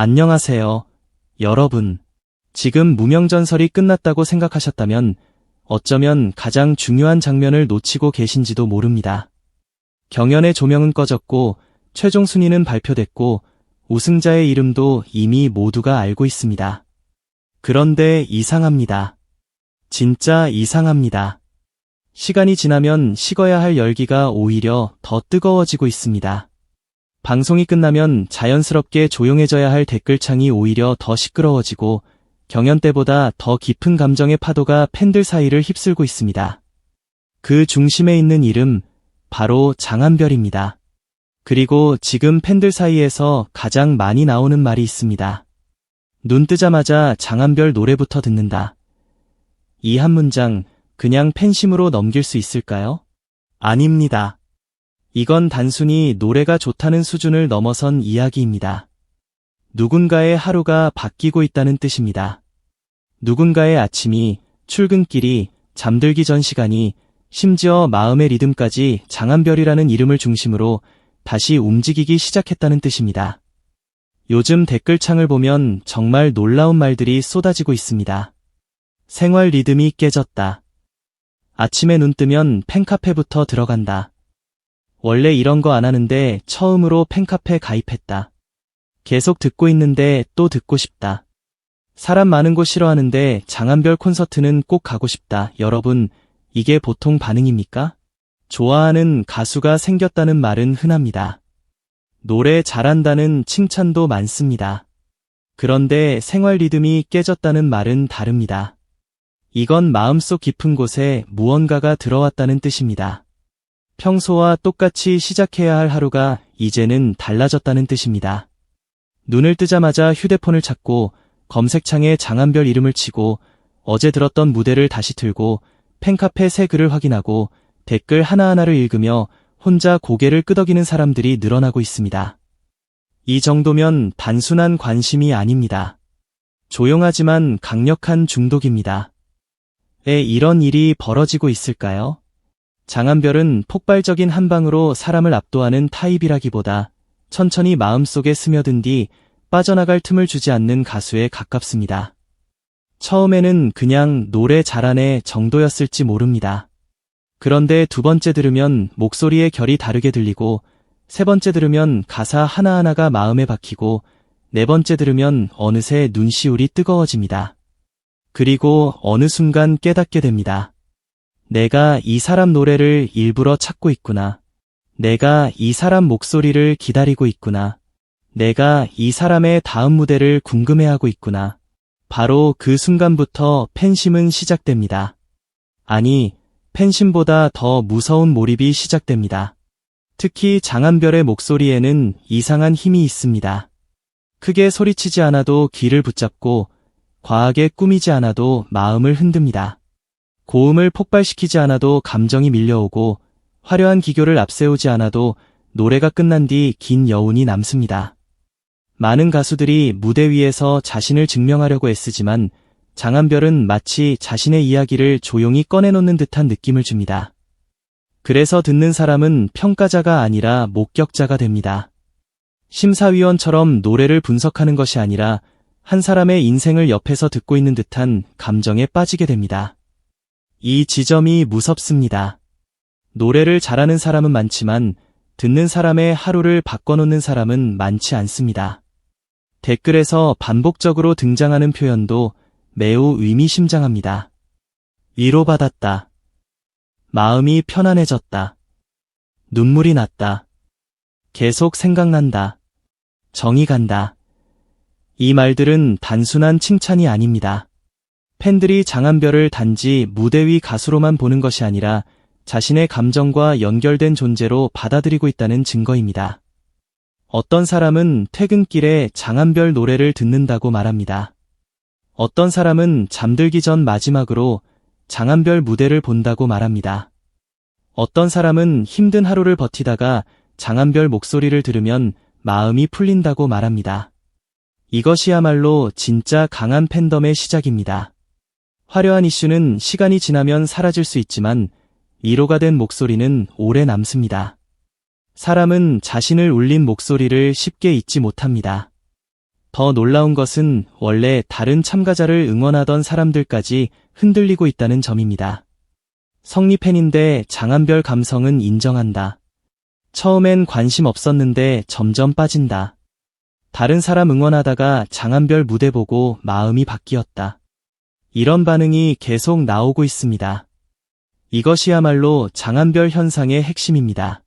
안녕하세요, 여러분. 지금 무명전설이 끝났다고 생각하셨다면 어쩌면 가장 중요한 장면을 놓치고 계신지도 모릅니다. 경연의 조명은 꺼졌고 최종 순위는 발표됐고 우승자의 이름도 이미 모두가 알고 있습니다. 그런데 이상합니다. 진짜 이상합니다. 시간이 지나면 식어야 할 열기가 오히려 더 뜨거워지고 있습니다. 방송이 끝나면 자연스럽게 조용해져야 할 댓글창이 오히려 더 시끄러워지고 경연 때보다 더 깊은 감정의 파도가 팬들 사이를 휩쓸고 있습니다. 그 중심에 있는 이름, 바로 장한별입니다. 그리고 지금 팬들 사이에서 가장 많이 나오는 말이 있습니다. 눈 뜨자마자 장한별 노래부터 듣는다. 이 한 문장 그냥 팬심으로 넘길 수 있을까요? 아닙니다. 이건 단순히 노래가 좋다는 수준을 넘어선 이야기입니다. 누군가의 하루가 바뀌고 있다는 뜻입니다. 누군가의 아침이, 출근길이, 잠들기 전 시간이, 심지어 마음의 리듬까지 장한별이라는 이름을 중심으로 다시 움직이기 시작했다는 뜻입니다. 요즘 댓글창을 보면 정말 놀라운 말들이 쏟아지고 있습니다. 생활 리듬이 깨졌다. 아침에 눈 뜨면 팬카페부터 들어간다. 원래 이런 거 안 하는데 처음으로 팬카페 가입했다. 계속 듣고 있는데 또 듣고 싶다. 사람 많은 곳 싫어하는데 장한별 콘서트는 꼭 가고 싶다. 여러분, 이게 보통 반응입니까? 좋아하는 가수가 생겼다는 말은 흔합니다. 노래 잘한다는 칭찬도 많습니다. 그런데 생활 리듬이 깨졌다는 말은 다릅니다. 이건 마음속 깊은 곳에 무언가가 들어왔다는 뜻입니다. 평소와 똑같이 시작해야 할 하루가 이제는 달라졌다는 뜻입니다. 눈을 뜨자마자 휴대폰을 찾고 검색창에 장한별 이름을 치고 어제 들었던 무대를 다시 틀고 팬카페 새 글을 확인하고 댓글 하나하나를 읽으며 혼자 고개를 끄덕이는 사람들이 늘어나고 있습니다. 이 정도면 단순한 관심이 아닙니다. 조용하지만 강력한 중독입니다. 왜 이런 일이 벌어지고 있을까요? 장한별은 폭발적인 한 방으로 사람을 압도하는 타입이라기보다 천천히 마음속에 스며든 뒤 빠져나갈 틈을 주지 않는 가수에 가깝습니다. 처음에는 그냥 노래 잘하네 정도였을지 모릅니다. 그런데 두 번째 들으면 목소리의 결이 다르게 들리고 세 번째 들으면 가사 하나하나가 마음에 박히고 네 번째 들으면 어느새 눈시울이 뜨거워집니다. 그리고 어느 순간 깨닫게 됩니다. 내가 이 사람 노래를 일부러 찾고 있구나. 내가 이 사람 목소리를 기다리고 있구나. 내가 이 사람의 다음 무대를 궁금해하고 있구나. 바로 그 순간부터 팬심은 시작됩니다. 아니, 팬심보다 더 무서운 몰입이 시작됩니다. 특히 장한별의 목소리에는 이상한 힘이 있습니다. 크게 소리치지 않아도 귀를 붙잡고 과하게 꾸미지 않아도 마음을 흔듭니다. 고음을 폭발시키지 않아도 감정이 밀려오고 화려한 기교를 앞세우지 않아도 노래가 끝난 뒤 긴 여운이 남습니다. 많은 가수들이 무대 위에서 자신을 증명하려고 애쓰지만 장한별은 마치 자신의 이야기를 조용히 꺼내놓는 듯한 느낌을 줍니다. 그래서 듣는 사람은 평가자가 아니라 목격자가 됩니다. 심사위원처럼 노래를 분석하는 것이 아니라 한 사람의 인생을 옆에서 듣고 있는 듯한 감정에 빠지게 됩니다. 이 지점이 무섭습니다. 노래를 잘하는 사람은 많지만 듣는 사람의 하루를 바꿔놓는 사람은 많지 않습니다. 댓글에서 반복적으로 등장하는 표현도 매우 의미심장합니다. 위로받았다. 마음이 편안해졌다. 눈물이 났다. 계속 생각난다. 정이 간다. 이 말들은 단순한 칭찬이 아닙니다. 팬들이 장한별을 단지 무대 위 가수로만 보는 것이 아니라 자신의 감정과 연결된 존재로 받아들이고 있다는 증거입니다. 어떤 사람은 퇴근길에 장한별 노래를 듣는다고 말합니다. 어떤 사람은 잠들기 전 마지막으로 장한별 무대를 본다고 말합니다. 어떤 사람은 힘든 하루를 버티다가 장한별 목소리를 들으면 마음이 풀린다고 말합니다. 이것이야말로 진짜 강한 팬덤의 시작입니다. 화려한 이슈는 시간이 지나면 사라질 수 있지만 위로가 된 목소리는 오래 남습니다. 사람은 자신을 울린 목소리를 쉽게 잊지 못합니다. 더 놀라운 것은 원래 다른 참가자를 응원하던 사람들까지 흔들리고 있다는 점입니다. 성리 팬인데 장한별 감성은 인정한다. 처음엔 관심 없었는데 점점 빠진다. 다른 사람 응원하다가 장한별 무대 보고 마음이 바뀌었다. 이런 반응이 계속 나오고 있습니다. 이것이야말로 장한별 현상의 핵심입니다.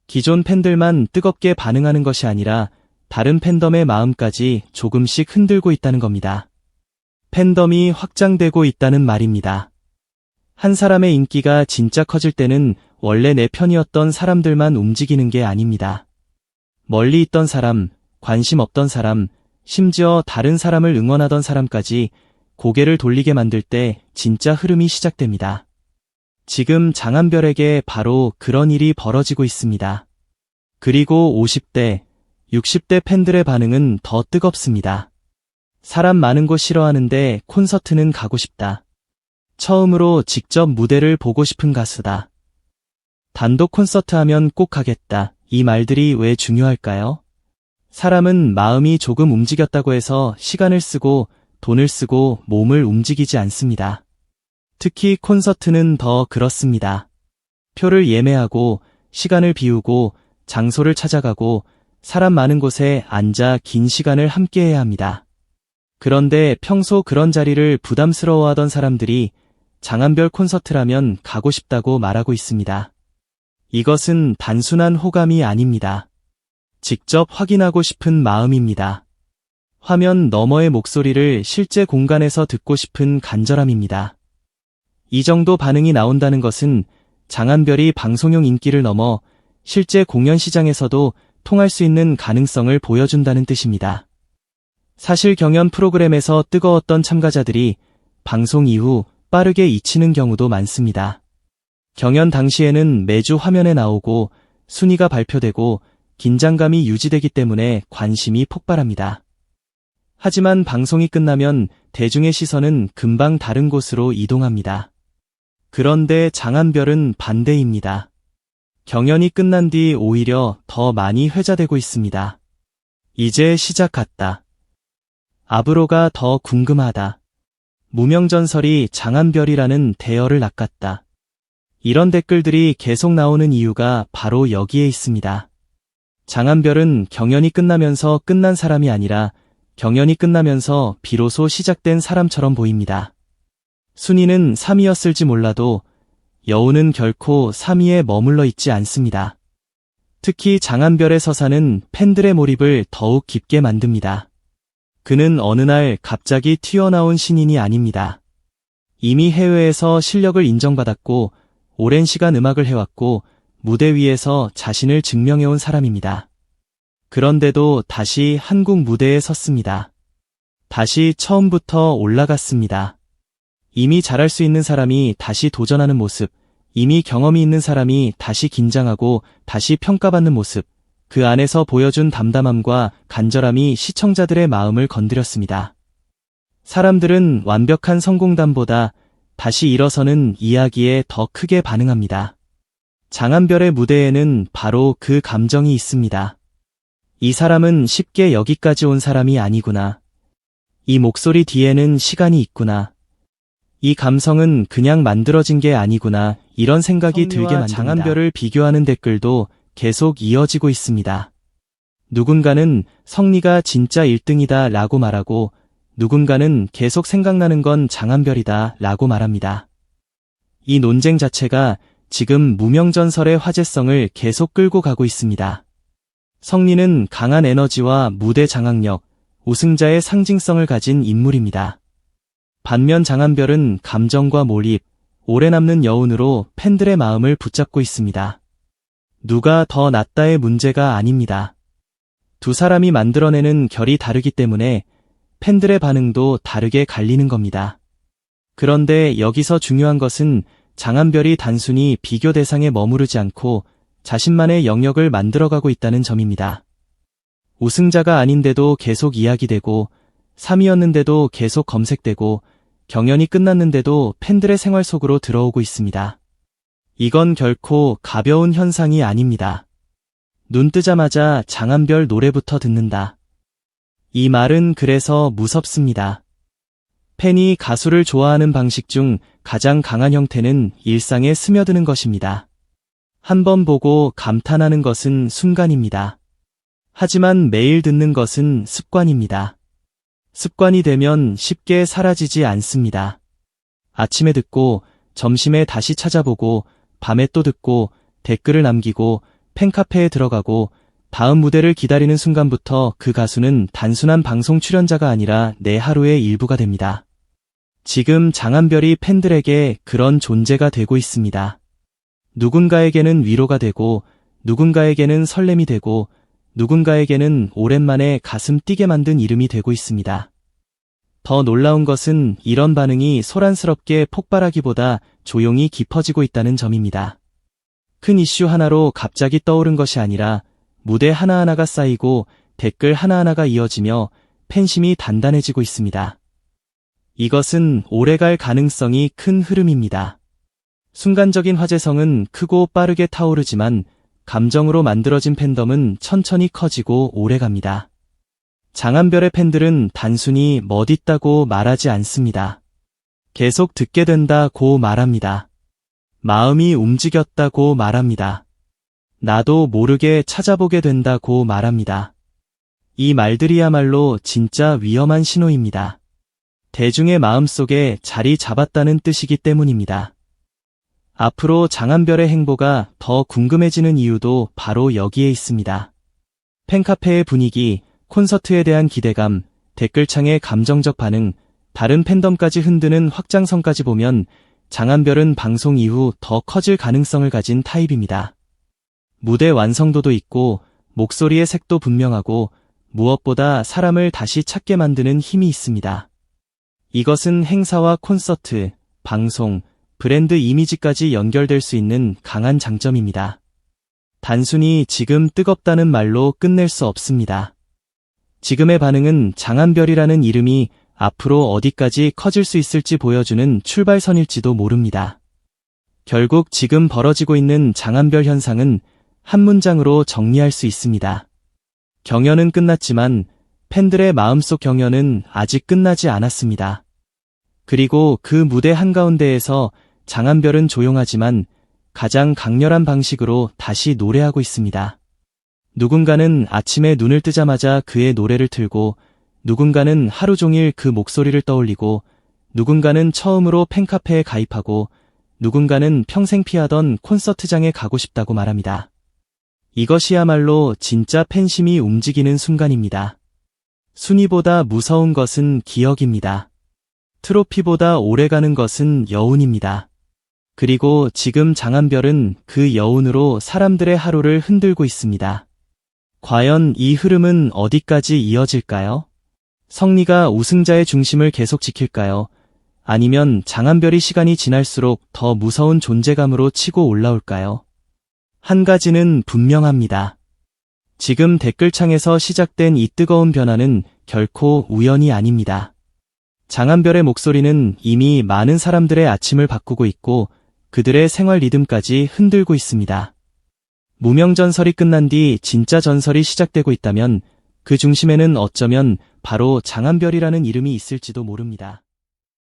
기존 팬들만 뜨겁게 반응하는 것이 아니라 다른 팬덤의 마음까지 조금씩 흔들고 있다는 겁니다. 팬덤이 확장되고 있다는 말입니다. 한 사람의 인기가 진짜 커질 때는 원래 내 편이었던 사람들만 움직이는 게 아닙니다. 멀리 있던 사람, 관심 없던 사람, 심지어 다른 사람을 응원하던 사람까지 고개를 돌리게 만들 때 진짜 흐름이 시작됩니다. 지금 장한별에게 바로 그런 일이 벌어지고 있습니다. 그리고 50대, 60대 팬들의 반응은 더 뜨겁습니다. 사람 많은 곳 싫어하는데 콘서트는 가고 싶다. 처음으로 직접 무대를 보고 싶은 가수다. 단독 콘서트 하면 꼭 가겠다. 이 말들이 왜 중요할까요? 사람은 마음이 조금 움직였다고 해서 시간을 쓰고 돈을 쓰고 몸을 움직이지 않습니다. 특히 콘서트는 더 그렇습니다. 표를 예매하고 시간을 비우고 장소를 찾아가고 사람 많은 곳에 앉아 긴 시간을 함께해야 합니다. 그런데 평소 그런 자리를 부담스러워하던 사람들이 장한별 콘서트라면 가고 싶다고 말하고 있습니다. 이것은 단순한 호감이 아닙니다. 직접 확인하고 싶은 마음입니다. 화면 너머의 목소리를 실제 공간에서 듣고 싶은 간절함입니다. 이 정도 반응이 나온다는 것은 장한별이 방송용 인기를 넘어 실제 공연 시장에서도 통할 수 있는 가능성을 보여준다는 뜻입니다. 사실 경연 프로그램에서 뜨거웠던 참가자들이 방송 이후 빠르게 잊히는 경우도 많습니다. 경연 당시에는 매주 화면에 나오고 순위가 발표되고 긴장감이 유지되기 때문에 관심이 폭발합니다. 하지만 방송이 끝나면 대중의 시선은 금방 다른 곳으로 이동합니다. 그런데 장한별은 반대입니다. 경연이 끝난 뒤 오히려 더 많이 회자되고 있습니다. 이제 시작 같다. 앞으로가 더 궁금하다. 무명전설이 장한별이라는 대열을 낚았다. 이런 댓글들이 계속 나오는 이유가 바로 여기에 있습니다. 장한별은 경연이 끝나면서 끝난 사람이 아니라 경연이 끝나면서 비로소 시작된 사람처럼 보입니다. 순위는 3위였을지 몰라도 여우는 결코 3위에 머물러 있지 않습니다. 특히 장한별의 서사는 팬들의 몰입을 더욱 깊게 만듭니다. 그는 어느 날 갑자기 튀어나온 신인이 아닙니다. 이미 해외에서 실력을 인정받았고 오랜 시간 음악을 해왔고 무대 위에서 자신을 증명해온 사람입니다. 그런데도 다시 한국 무대에 섰습니다. 다시 처음부터 올라갔습니다. 이미 잘할 수 있는 사람이 다시 도전하는 모습, 이미 경험이 있는 사람이 다시 긴장하고 다시 평가받는 모습, 그 안에서 보여준 담담함과 간절함이 시청자들의 마음을 건드렸습니다. 사람들은 완벽한 성공담보다 다시 일어서는 이야기에 더 크게 반응합니다. 장한별의 무대에는 바로 그 감정이 있습니다. 이 사람은 쉽게 여기까지 온 사람이 아니구나. 이 목소리 뒤에는 시간이 있구나. 이 감성은 그냥 만들어진 게 아니구나. 이런 생각이 들게 만듭니다. 장한별을 비교하는 댓글도 계속 이어지고 있습니다. 누군가는 성리가 진짜 1등이다 라고 말하고 누군가는 계속 생각나는 건 장한별이다 라고 말합니다. 이 논쟁 자체가 지금 무명전설의 화제성을 계속 끌고 가고 있습니다. 성리는 강한 에너지와 무대 장악력, 우승자의 상징성을 가진 인물입니다. 반면 장한별은 감정과 몰입, 오래 남는 여운으로 팬들의 마음을 붙잡고 있습니다. 누가 더 낫다의 문제가 아닙니다. 두 사람이 만들어내는 결이 다르기 때문에 팬들의 반응도 다르게 갈리는 겁니다. 그런데 여기서 중요한 것은 장한별이 단순히 비교 대상에 머무르지 않고 자신만의 영역을 만들어가고 있다는 점입니다. 우승자가 아닌데도 계속 이야기되고 3위였는데도 계속 검색되고 경연이 끝났는데도 팬들의 생활 속으로 들어오고 있습니다. 이건 결코 가벼운 현상이 아닙니다. 눈 뜨자마자 장한별 노래부터 듣는다. 이 말은 그래서 무섭습니다. 팬이 가수를 좋아하는 방식 중 가장 강한 형태는 일상에 스며드는 것입니다. 한 번 보고 감탄하는 것은 순간입니다. 하지만 매일 듣는 것은 습관입니다. 습관이 되면 쉽게 사라지지 않습니다. 아침에 듣고, 점심에 다시 찾아보고, 밤에 또 듣고, 댓글을 남기고, 팬카페에 들어가고, 다음 무대를 기다리는 순간부터 그 가수는 단순한 방송 출연자가 아니라 내 하루의 일부가 됩니다. 지금 장한별이 팬들에게 그런 존재가 되고 있습니다. 누군가에게는 위로가 되고, 누군가에게는 설렘이 되고, 누군가에게는 오랜만에 가슴 뛰게 만든 이름이 되고 있습니다. 더 놀라운 것은 이런 반응이 소란스럽게 폭발하기보다 조용히 깊어지고 있다는 점입니다. 큰 이슈 하나로 갑자기 떠오른 것이 아니라 무대 하나하나가 쌓이고 댓글 하나하나가 이어지며 팬심이 단단해지고 있습니다. 이것은 오래갈 가능성이 큰 흐름입니다. 순간적인 화제성은 크고 빠르게 타오르지만 감정으로 만들어진 팬덤은 천천히 커지고 오래갑니다. 장한별의 팬들은 단순히 멋있다고 말하지 않습니다. 계속 듣게 된다고 말합니다. 마음이 움직였다고 말합니다. 나도 모르게 찾아보게 된다고 말합니다. 이 말들이야말로 진짜 위험한 신호입니다. 대중의 마음속에 자리 잡았다는 뜻이기 때문입니다. 앞으로 장한별의 행보가 더 궁금해지는 이유도 바로 여기에 있습니다. 팬카페의 분위기, 콘서트에 대한 기대감, 댓글창의 감정적 반응, 다른 팬덤까지 흔드는 확장성까지 보면 장한별은 방송 이후 더 커질 가능성을 가진 타입입니다. 무대 완성도도 있고 목소리의 색도 분명하고 무엇보다 사람을 다시 찾게 만드는 힘이 있습니다. 이것은 행사와 콘서트, 방송, 브랜드 이미지까지 연결될 수 있는 강한 장점입니다. 단순히 지금 뜨겁다는 말로 끝낼 수 없습니다. 지금의 반응은 장한별이라는 이름이 앞으로 어디까지 커질 수 있을지 보여주는 출발선일지도 모릅니다. 결국 지금 벌어지고 있는 장한별 현상은 한 문장으로 정리할 수 있습니다. 경연은 끝났지만 팬들의 마음속 경연은 아직 끝나지 않았습니다. 그리고 그 무대 한가운데에서 장한별은 조용하지만 가장 강렬한 방식으로 다시 노래하고 있습니다. 누군가는 아침에 눈을 뜨자마자 그의 노래를 틀고, 누군가는 하루 종일 그 목소리를 떠올리고, 누군가는 처음으로 팬카페에 가입하고, 누군가는 평생 피하던 콘서트장에 가고 싶다고 말합니다. 이것이야말로 진짜 팬심이 움직이는 순간입니다. 순위보다 무서운 것은 기억입니다. 트로피보다 오래가는 것은 여운입니다. 그리고 지금 장한별은 그 여운으로 사람들의 하루를 흔들고 있습니다. 과연 이 흐름은 어디까지 이어질까요? 성리가 우승자의 중심을 계속 지킬까요? 아니면 장한별이 시간이 지날수록 더 무서운 존재감으로 치고 올라올까요? 한 가지는 분명합니다. 지금 댓글창에서 시작된 이 뜨거운 변화는 결코 우연이 아닙니다. 장한별의 목소리는 이미 많은 사람들의 아침을 바꾸고 있고 그들의 생활 리듬까지 흔들고 있습니다. 무명전설이 끝난 뒤 진짜 전설이 시작되고 있다면 그 중심에는 어쩌면 바로 장한별이라는 이름이 있을지도 모릅니다.